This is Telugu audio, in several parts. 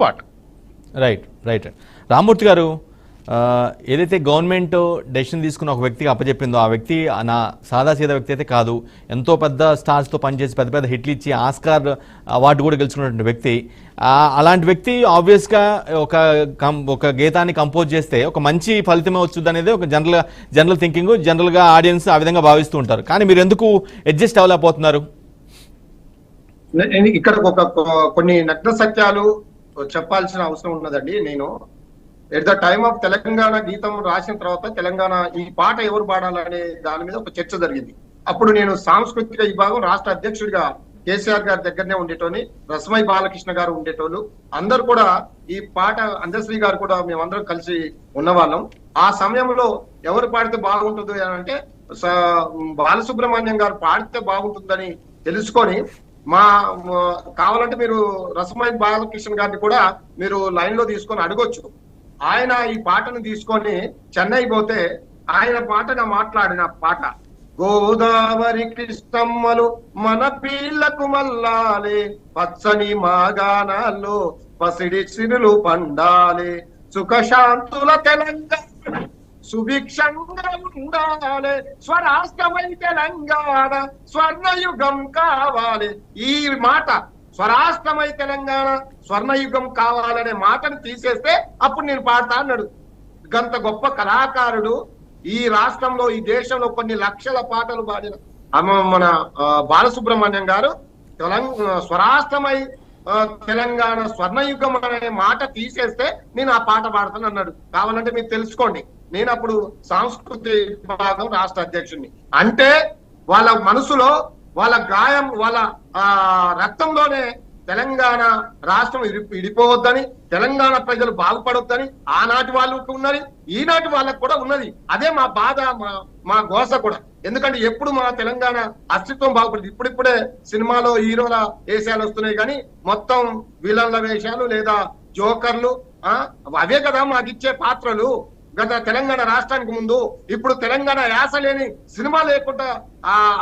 పార్ట్. రైట్ రైట్ రామ్మూర్తి గారు, ఏదైతే గవర్నమెంట్ డెసిషన్ తీసుకున్న ఒక వ్యక్తికి అప్పచెప్పిందో ఆ వ్యక్తి నా సాదాసీదా వ్యక్తి అయితే కాదు, ఎంతో పెద్ద స్టార్స్తో పనిచేసి పెద్ద పెద్ద హిట్లు ఇచ్చి ఆస్కార్ అవార్డు కూడా గెలుచుకున్నటువంటి వ్యక్తి. అలాంటి వ్యక్తి ఆబ్వియస్గా ఒక గీతాన్ని కంపోజ్ చేస్తే ఒక మంచి ఫలితమే వచ్చుద్ది అనేది ఒక జనరల్ థింకింగ్, జనరల్గా ఆడియన్స్ ఆ విధంగా భావిస్తూ ఉంటారు. కానీ మీరు ఎందుకు అడ్జస్ట్ అవ్వలేకపోతున్నారు? ఇక్కడ కొన్ని నగ్న సత్యాలు చెప్పాల్సిన అవసరం ఉన్నదండి. నేను at the time of Telangana గీతం రాసిన తర్వాత తెలంగాణ ఈ పాట ఎవరు పాడాలనే దాని మీద ఒక చర్చ జరిగింది. అప్పుడు నేను సాంస్కృతిక విభాగం రాష్ట్ర అధ్యక్షుడిగా కేసీఆర్ గారి దగ్గరనే ఉండేటోని, రస్మై బాలకృష్ణ గారు ఉండేటోళ్ళు, అందరు కూడా ఈ పాట అందశ్రీ గారు కూడా మేమందరం కలిసి ఉన్నవాళ్ళం. ఆ సమయంలో ఎవరు పాడితే బాగుంటుంది అని అంటే బాలసుబ్రహ్మణ్యం గారు పాడితే బాగుంటుందని తెలుసుకొని కావాలంటే మీరు రసమై బాలకృష్ణ గారిని కూడా మీరు లైన్ లో తీసుకొని అడగొచ్చు. ఆయన ఈ పాటను తీసుకొని చెన్నై పోతే ఆయన పాటగా మాట్లాడిన పాట గోదావరి కృష్ణమ్మలు మన పీళ్లకు మల్లాలే, పచ్చని మాగాణాల్లో పసిడి సిరులు పండాలే, సుఖశాంతుల తెలంగాణ సుభిక్షంగా ఉండాలి, స్వరాష్ట్రమై తెలంగాణ స్వర్ణయుగం కావాలి. ఈ మాట స్వరాష్ట్రమై తెలంగాణ స్వర్ణయుగం కావాలనే మాటను తీసేస్తే అప్పుడు నేను పాడతా అన్నాడు. గంత గొప్ప కళాకారుడు ఈ రాష్ట్రంలో ఈ దేశంలో కొన్ని లక్షల పాటలు పాడిన మన బాలసుబ్రహ్మణ్యం గారు స్వరాష్ట్రమై తెలంగాణ స్వర్ణయుగం అనే మాట తీసేస్తే నేను ఆ పాట పాడతాను అన్నాడు. కావాలంటే మీరు తెలుసుకోండి, నేను అప్పుడు సాంస్కృతిక విభాగం రాష్ట్ర అధ్యక్షుడిని. అంటే వాళ్ళ మనసులో వాళ్ళ గాయం వాళ్ళ రక్తంలోనే తెలంగాణ రాష్ట్రం ఇడిపోవద్దని, తెలంగాణ ప్రజలు బాగుపడొద్దని ఆనాటి వాళ్ళకు ఉన్నది, ఈనాటి వాళ్ళకు కూడా ఉన్నది. అదే మా బాధ, మా గోస కూడా. ఎందుకంటే ఎప్పుడు మా తెలంగాణ అస్తిత్వం బాగుపడుతుంది. ఇప్పుడిప్పుడే సినిమాలో హీరోల వేషాలు వస్తున్నాయి కానీ మొత్తం విలన్ల వేషాలు లేదా జోకర్లు అవే కదా మాకు ఇచ్చే పాత్రలు. గత తెలంగాణ రాష్ట్రానికి ముందు ఇప్పుడు తెలంగాణ యాస లేని సినిమా లేకుండా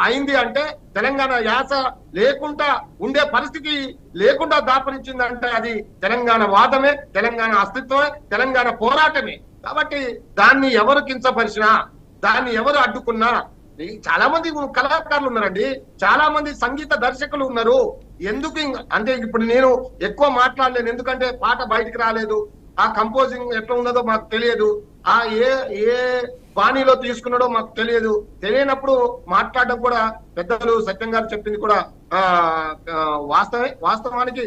అయింది అంటే, తెలంగాణ యాస లేకుండా ఉండే పరిస్థితి లేకుండా దాపరించిందంటే అది తెలంగాణ వాదమే, తెలంగాణ అస్తిత్వమే, తెలంగాణ పోరాటమే. కాబట్టి దాన్ని ఎవరు కించపరిచినా, దాన్ని ఎవరు అడ్డుకున్నా, చాలా మంది కళాకారులు ఉన్నారండి, చాలా మంది సంగీత దర్శకులు ఉన్నారు. ఎందుకు అంటే ఇప్పుడు నేను ఎక్కువ మాట్లాడలేను, ఎందుకంటే పాట బయటికి రాలేదు, ఆ కంపోజింగ్ ఎట్లా ఉన్నదో మాకు తెలియదు, ఆ ఏ బాణీలో తీసుకున్నాడో మాకు తెలియనప్పుడు మాట్లాడడం కూడా పెద్దలు సత్యం గారు చెప్పింది కూడా వాస్తవానికి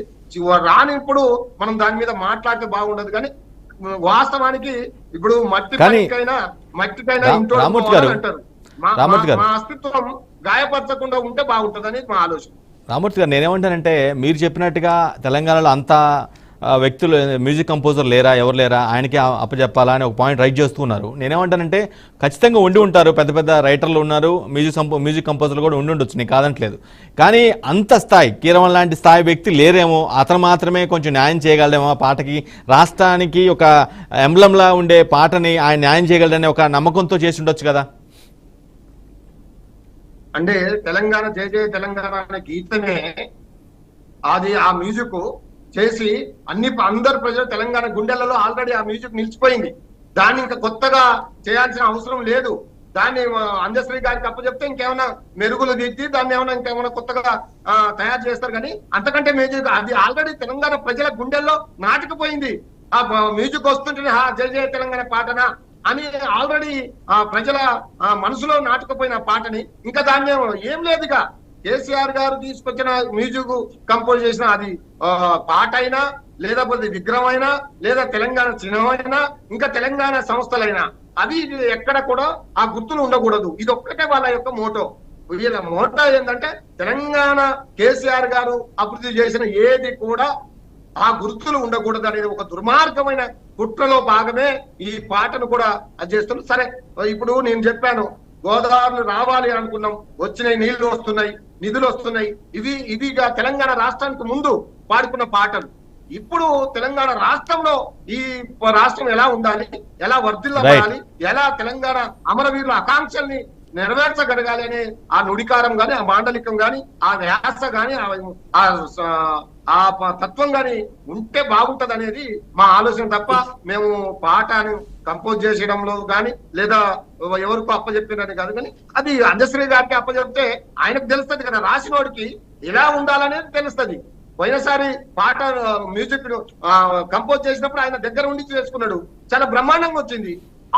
రానిప్పుడు మనం దాని మీద మాట్లాడితే బాగుండదు. కానీ వాస్తవానికి ఇప్పుడు మట్టికైనా ఇంట్లో అంటారు, మా అస్తిత్వం గాయపరచకుండా ఉంటే బాగుంటుందని మా ఆలోచన. రామూర్తి గారు, నేనేమంటానంటే మీరు చెప్పినట్టుగా తెలంగాణలో అంతా వ్యక్తులు మ్యూజిక్ కంపోజర్ లేరా, ఎవరు లేరా, ఆయనకి అప్పచెప్పాలా అని ఒక పాయింట్ రైట్ చేస్తున్నారు. నేనేమంటానంటే ఖచ్చితంగా ఉండి ఉంటారు, పెద్ద పెద్ద రైటర్లు ఉన్నారు, మ్యూజిక్ కంపోజర్లు కూడా ఉండి ఉండొచ్చు, నేను కాదనట్లేదు. కానీ అంత స్థాయి కీరవన్ లాంటి స్థాయి వ్యక్తి లేరేమో, అతను మాత్రమే కొంచెం న్యాయం చేయగలడేమో, ఆ పాటకి రాష్ట్రానికి ఒక ఎంబ్లంలా ఉండే పాటని ఆయన న్యాయం చేయగలడనే ఒక నమ్మకంతో చేసి ఉండొచ్చు కదా. అంటే తెలంగాణ జయ జయ తెలంగాణ అనే గీతమే అది, ఆ మ్యూజిక్ చేసి అందరు ప్రజలు తెలంగాణ గుండెలలో ఆల్రెడీ ఆ మ్యూజిక్ నిలిచిపోయింది. దాన్ని ఇంకా కొత్తగా చేయాల్సిన అవసరం లేదు. దాన్ని అందశ్రీ గారికి అప్పచెప్తే ఇంకేమైనా మెరుగులు దిద్ది దాన్ని ఇంకేమైనా కొత్తగా తయారు చేస్తారు. కానీ అంతకంటే మ్యూజిక్ అది ఆల్రెడీ తెలంగాణ ప్రజల గుండెల్లో నాటుకుపోయింది. ఆ మ్యూజిక్ వస్తుంటేనే జయ జయ తెలంగాణ పాటనా అని ఆల్రెడీ ప్రజల మనసులో నాటుకుపోయిన పాటని ఇంకా దాన్ని ఏం లేదుగా. కేసీఆర్ గారు తీసుకొచ్చిన మ్యూజిక్ కంపోజ్ చేసిన అది పాట అయినా, లేకపోతే విగ్రహం అయినా, లేదా తెలంగాణ చిహ్నం అయినా, ఇంకా తెలంగాణ సంస్థలైనా అవి ఎక్కడ కూడా ఆ గుర్తులు ఉండకూడదు. ఇది ఒక్కటే వాళ్ళ యొక్క మోటో. వీళ్ళ మోటో ఏంటంటే తెలంగాణ కేసీఆర్ గారు అభివృద్ధి చేసిన ఏది కూడా ఆ గుర్తులు ఉండకూడదు అనేది ఒక దుర్మార్గమైన కుట్రలో భాగమే ఈ పాటను కూడా అది చేస్తున్నారు. సరే, ఇప్పుడు నేను చెప్పాను గోదావరి రావాలి అనుకున్నాం, వచ్చినాయి, నీళ్లు వస్తున్నాయి, నిధులు వస్తున్నాయి. ఇవిగా తెలంగాణ రాష్ట్రానికి ముందు పాడుకున్న పాటలు. ఇప్పుడు తెలంగాణ రాష్ట్రంలో ఈ రాష్ట్రం ఎలా ఉండాలి, ఎలా వర్ధిల్లబడాలి, ఎలా తెలంగాణ అమరవీరుల ఆకాంక్షల్ని నెరవేర్చగలగాలి అనే ఆ నుడికారం గాని, ఆ మాండలికం గాని, ఆ వ్యాస గాని, ఆ ఆ తత్వం గాని ఉంటే బాగుంటది అనేది మా ఆలోచన తప్ప మేము పాటను కంపోజ్ చేసేయడంలో గాని లేదా ఎవరికో అప్పచెప్పినని కాదు. కానీ అది అందశ్రీ గారికి అప్పచెప్తే ఆయనకు తెలుస్తుంది కదా, రాసినోడికి ఎలా ఉండాలనేది తెలుస్తుంది. పోయినసారి పాట మ్యూజిక్ కంపోజ్ చేసినప్పుడు ఆయన దగ్గర ఉండి చేసుకున్నాడు, చాలా బ్రహ్మాండంగా వచ్చింది.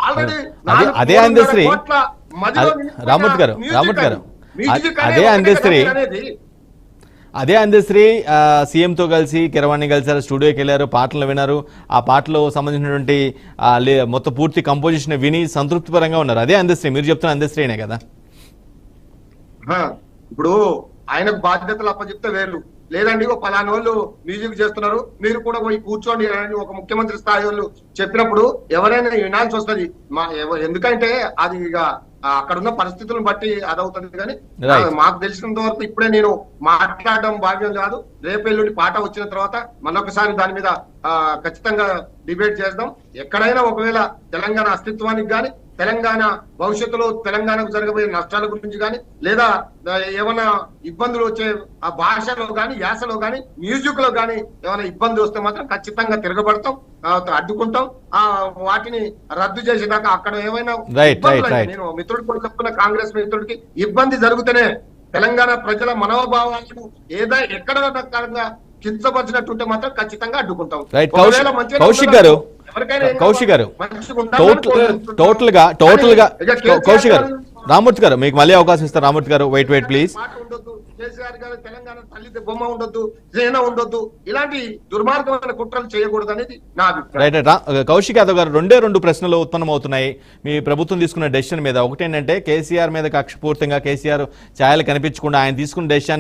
ఆల్రెడీ అదే అందశ్రీ రామూర్తి గారు అదే అందశ్రీ సీఎంతో కలిసి కిరవాణి కలిసారు, స్టూడియోకి వెళ్ళారు, పాటలు విన్నారు, ఆ పాటలో సంబంధించినటువంటి మొత్తం పూర్తి కంపోజిషన్ విని సంతృప్తిపరంగా ఉన్నారు. అదే అందశ్రీ, మీరు చెప్తున్న అందశ్రీనే కదా. ఇప్పుడు ఆయనకు బాధ్యతలు అప్పచెప్తే వేరు, లేదండి ఒక పలానా వాళ్ళు మ్యూజిక్ చేస్తున్నారు మీరు కూడా పోయి కూర్చోండి అని ఒక ముఖ్యమంత్రి స్థాయి వాళ్ళు చెప్పినప్పుడు ఎవరైనా వినాల్సి వస్తుంది. ఎందుకంటే అది ఇక అక్కడ ఉన్న పరిస్థితులను బట్టి అదవుతుంది. కానీ మాకు తెలిసినంత వరకు ఇప్పుడే నేను మాట్లాడడం భావ్యం కాదు. రేపెల్లుండి పాట వచ్చిన తర్వాత మరొకసారి దాని మీద ఖచ్చితంగా డిబేట్ చేద్దాం. ఎక్కడైనా ఒకవేళ తెలంగాణ అస్తిత్వానికి కానీ తెలంగాణ భవిష్యత్తులో తెలంగాణకు జరగబోయే నష్టాల గురించి కానీ లేదా ఏమైనా ఇబ్బందులు వచ్చే ఆ భాషలో కానీ యాసలో కానీ మ్యూజిక్ లో కానీ ఏమైనా ఇబ్బంది వస్తే మాత్రం ఖచ్చితంగా తిరగబడతాం, అడ్డుకుంటాం, వాటిని రద్దు చేసేదాకా. అక్కడ ఏమైనా నేను మిత్రుడికి కూడా చెప్తున్న, కాంగ్రెస్ మిత్రుడికి ఇబ్బంది జరిగితేనే తెలంగాణ ప్రజల మనోభావాలను ఎక్కడ రకంగా కించపరిచినట్టుంటే మాత్రం ఖచ్చితంగా అడ్డుకుంటాం. కౌశిక్ గారు టోటల్ గా కౌశిక్ గారు, రామూర్తి గారు మీకు మళ్ళీ అవకాశం ఇస్తారు. రామూర్తి గారు వెయిట్ ప్లీజ్. కేసీఆర్ గారు తెలంగాణ తల్లి బొమ్మ ఉండొద్దు, సేన ఉండొద్దు, ఇలాంటి దుర్మార్గమైన కుట్రలు చేయకూడదు అనేది నా అభిప్రాయం. రైట్. కౌశిక్ యాదవ్ గారు, రెండు ప్రశ్నలు ఉత్పన్నమవుతున్నాయి మీ ప్రభుత్వం తీసుకున్న డెసిషన్ మీద. ఒకటి ఏంటంటే కేసీఆర్ మీద కక్షపూర్తంగా కేసీఆర్ ఛాయలు కనిపించకుండా ఆయన తీసుకున్న డెసిషన్